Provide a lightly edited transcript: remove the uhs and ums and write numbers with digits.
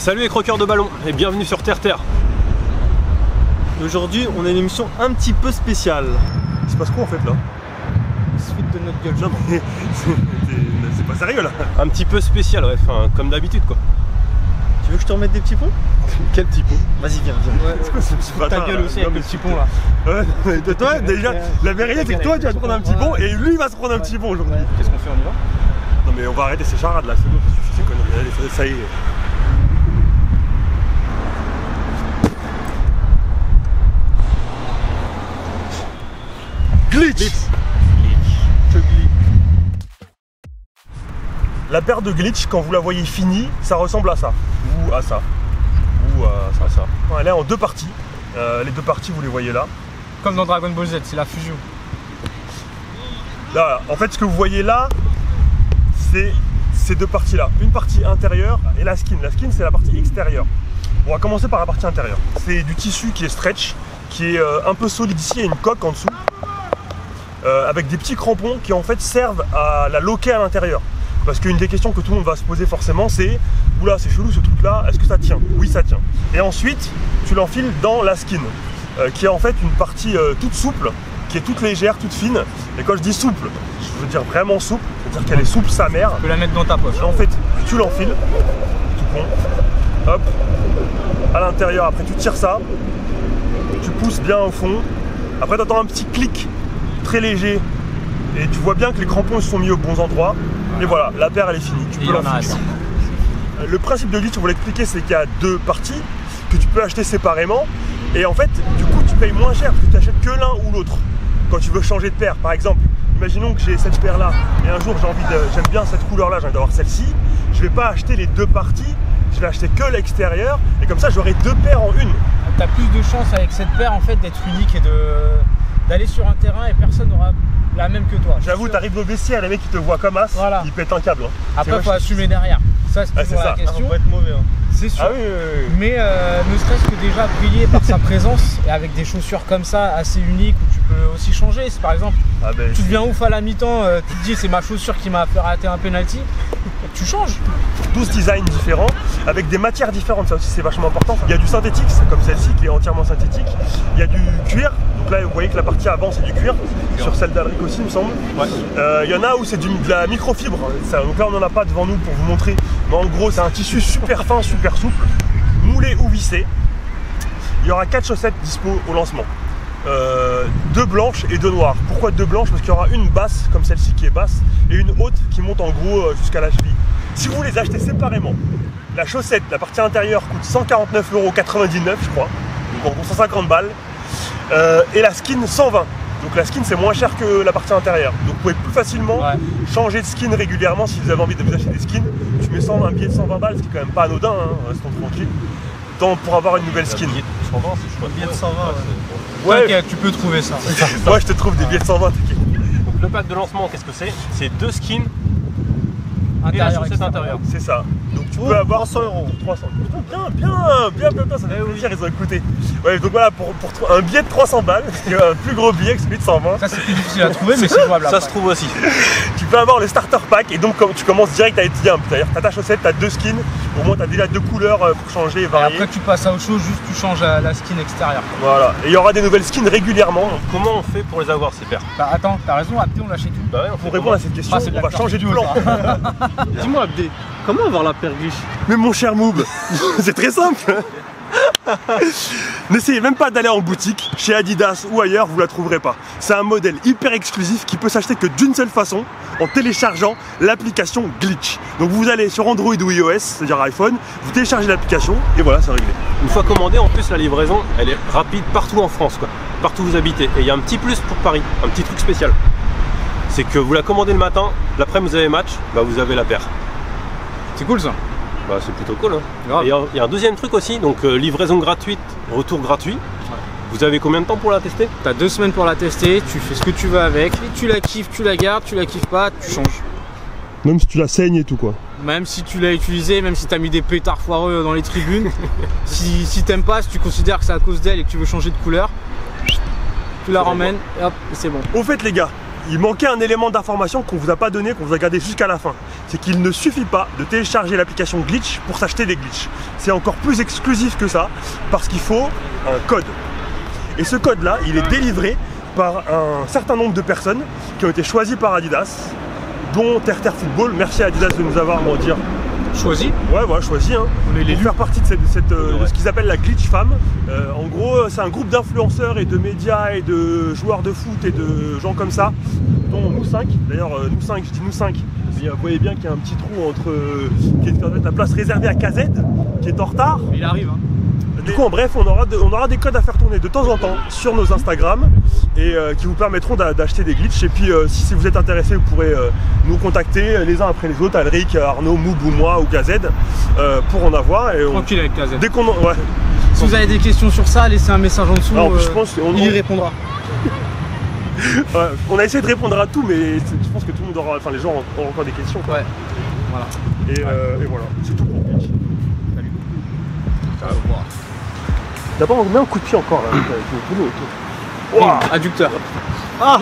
Salut les croqueurs de ballon et bienvenue sur Terre Terre. Aujourd'hui, on a une émission un petit peu spéciale. Il se passe quoi en fait là? Suite de notre gueule. Non mais c'est pas sérieux là. Un petit peu spécial, ouais, enfin, comme d'habitude quoi. Tu veux que je te remette des petits ponts? Quel petit pot? Vas-y, viens. Ouais, c'est quoi ce petit Ta bâtard, gueule là? aussi Non, avec mais le petit pont là. Ouais, mais toi déjà, la vérité c'est que toi tu vas te prendre un petit pont et lui il va se prendre un petit pont aujourd'hui. Qu'est-ce qu'on fait, on y va? Non mais on va arrêter ces charades là, c'est bon, ça suffit ces conneries. Allez, ça y est. Glitch. La paire de glitch, quand vous la voyez finie, ça ressemble à ça. Ou à ça. Ou à ça. Bon, elle est en deux parties. Les deux parties, vous les voyez là. Comme dans Dragon Ball Z, c'est la fusion. Là, en fait, ce que vous voyez là, c'est ces deux parties-là. Une partie intérieure et la skin. La skin, c'est la partie extérieure. On va commencer par la partie intérieure. C'est du tissu qui est stretch, qui est un peu solide ici. Il y a une coque en dessous. Avec des petits crampons qui en fait servent à la loquer à l'intérieur. Parce qu'une des questions que tout le monde va se poser forcément, c'est oula, c'est chelou ce truc là, est-ce que ça tient? Oui, ça tient. Et ensuite, tu l'enfiles dans la skin, qui est en fait une partie toute souple, qui est toute légère, toute fine. Et quand je dis souple, je veux dire vraiment souple, c'est-à-dire qu'elle est souple sa mère. Tu peux la mettre dans ta poche. Et en fait, tu l'enfiles, tout con, hop, à l'intérieur. Après, tu tires ça, tu pousses bien au fond. Après, tu entends un petit clic très léger et tu vois bien que les crampons se sont mis aux bons endroits. Et voilà, la paire elle est finie, tu peux l'enfiler. Le principe de glitch, on va l'expliquer, c'est qu'il y a deux parties que tu peux acheter séparément. Et en fait, du coup, tu payes moins cher parce que tu achètes que l'un ou l'autre. Quand tu veux changer de paire, par exemple, imaginons que j'ai cette paire là et un jour j'aime bien cette couleur là, j'ai envie d'avoir celle-ci. Je vais pas acheter les deux parties, je vais acheter que l'extérieur et comme ça j'aurai deux paires en une. T'as plus de chance avec cette paire en fait d'être unique et d'aller sur un terrain et personne n'aura la même que toi. J'avoue, t'arrives au vestiaire, les mecs qui te voient comme as, voilà. Ils pètent un câble. Hein. Après, faut assumer derrière. Ça, c'est toujours la question. On va être mauvais. Hein. C'est sûr. Ah oui. Mais ne serait-ce que déjà briller par sa présence et avec des chaussures comme ça, assez uniques, où tu peux aussi changer. Si par exemple, tu deviens ouf à la mi-temps, tu te dis c'est ma chaussure qui m'a fait rater un penalty, tu changes. 12 designs différents, avec des matières différentes, ça aussi c'est vachement important. Il y a du synthétique, c'est comme celle-ci qui est entièrement synthétique. Il y a du cuir, donc là vous voyez que la partie avant c'est du cuir, sur celle d'Alric aussi il me semble. Ouais. Il y en a où c'est de la microfibre, donc là on n'en a pas devant nous pour vous montrer, mais en gros c'est un tissu super fin, super souple, moulé ou vissé. Il y aura 4 chaussettes dispo au lancement. 2 blanches et 2 noires. Pourquoi 2 blanches? Parce qu'il y aura une basse comme celle-ci qui est basse et une haute qui monte en gros jusqu'à la cheville. Si vous les achetez séparément, la chaussette, la partie intérieure coûte 149,99 € je crois, donc en gros 150 balles, et la skin 120. Donc la skin c'est moins cher que la partie intérieure. Donc vous pouvez plus facilement changer de skin régulièrement si vous avez envie de vous acheter des skins. Tu mets un billet de 120 balles, ce qui est quand même pas anodin, hein, restons tranquilles. Pour avoir une nouvelle skin. 120, c'est chouette. Billet de 120, ouais. T'inquiète, tu peux trouver ça. Moi je te trouve des billets de 120, t'inquiète. Donc le pack de lancement, qu'est-ce que c'est? C'est 2 skins et la chaussette intérieure. C'est ça. Donc tu peux avoir 100 €. 300. Bien, ça fait plaisir, ils ont écouté. Ouais, donc voilà, pour un billet de 300 balles, c'est un plus gros billet que celui de 120. Ça c'est plus difficile à trouver, mais c'est jouable. Ça se trouve aussi. Tu peux avoir le starter pack et donc tu commences direct à étudier un peu. C'est-à-dire que tu as ta chaussette, tu as 2 skins, au moins tu as déjà 2 couleurs pour changer et varier. Et après tu passes à autre chose, juste tu changes la skin extérieure. Voilà, et il y aura des nouvelles skins régulièrement. Donc, comment on fait pour les avoir ces paires? Bah attends, t'as raison, Abdé on l'achète tout. Bah ouais, pour répondre à cette question, on va changer de plan. Dis-moi Abdé, comment avoir la paire glitch? Mais mon cher Moob, c'est très simple. N'essayez même pas d'aller en boutique, chez Adidas ou ailleurs, vous la trouverez pas. C'est un modèle hyper exclusif qui peut s'acheter que d'une seule façon, en téléchargeant l'application Glitch. Donc vous allez sur Android ou iOS, c'est-à-dire iPhone, vous téléchargez l'application et voilà, c'est réglé. Une fois commandé, en plus la livraison, elle est rapide partout en France, quoi. Partout où vous habitez. Et il y a un petit plus pour Paris, un petit truc spécial. C'est que vous la commandez le matin, l'après-midi vous avez match, bah vous avez la paire. C'est cool ça. Bah, c'est plutôt cool. Hein. Et il y a un deuxième truc aussi, donc livraison gratuite, retour gratuit. Ouais. Vous avez combien de temps pour la tester? T'as 2 semaines pour la tester, tu fais ce que tu veux avec. Tu la kiffes, tu la gardes, tu la kiffes pas, tu changes. Même si tu la saignes et tout quoi. Même si tu l'as utilisé, même si t'as mis des pétards foireux dans les tribunes. si t'aimes pas, si tu considères que c'est à cause d'elle et que tu veux changer de couleur, tu la ramènes et hop, et c'est bon. Au fait les gars, il manquait un élément d'information qu'on vous a pas donné, qu'on vous a gardé jusqu'à la fin. C'est qu'il ne suffit pas de télécharger l'application Glitch pour s'acheter des glitches. C'est encore plus exclusif que ça, parce qu'il faut un code. Et ce code-là, il est délivré par un certain nombre de personnes qui ont été choisies par Adidas, dont Terre Football. Merci à Adidas de nous avoir, on va dire, choisi. Ouais, voilà, choisi. Hein, pour faire partie de, de ce qu'ils appellent la Glitch Fam. En gros, c'est un groupe d'influenceurs et de médias et de joueurs de foot et de gens comme ça, dont nous 5. D'ailleurs, nous 5, je dis nous 5. Vous voyez bien qu'il y a un petit trou entre qui est en fait la place réservée à KZ, qui est en retard. Il arrive. Hein. Du coup, en bref, on aura des codes à faire tourner de temps en temps sur nos Instagram et qui vous permettront d'acheter des glitches. Et puis, si vous êtes intéressé, vous pourrez nous contacter les uns après les autres, Alric, Arnaud, Moub ou moi ou KZ, pour en avoir. Et tranquille avec KZ. Dès qu'on ouais. Si vous avez des questions sur ça, laissez un message en dessous. Alors, je pense il y répondra. Ouais, on a essayé de répondre à tout, mais je pense que tout le monde aura, enfin les gens auront encore des questions. Quoi. Ouais. Voilà. Et voilà, c'est tout pour Glitch. Salut. Au revoir. D'abord, on met un coup de pied encore là, avec le boulot. Adducteur. Ah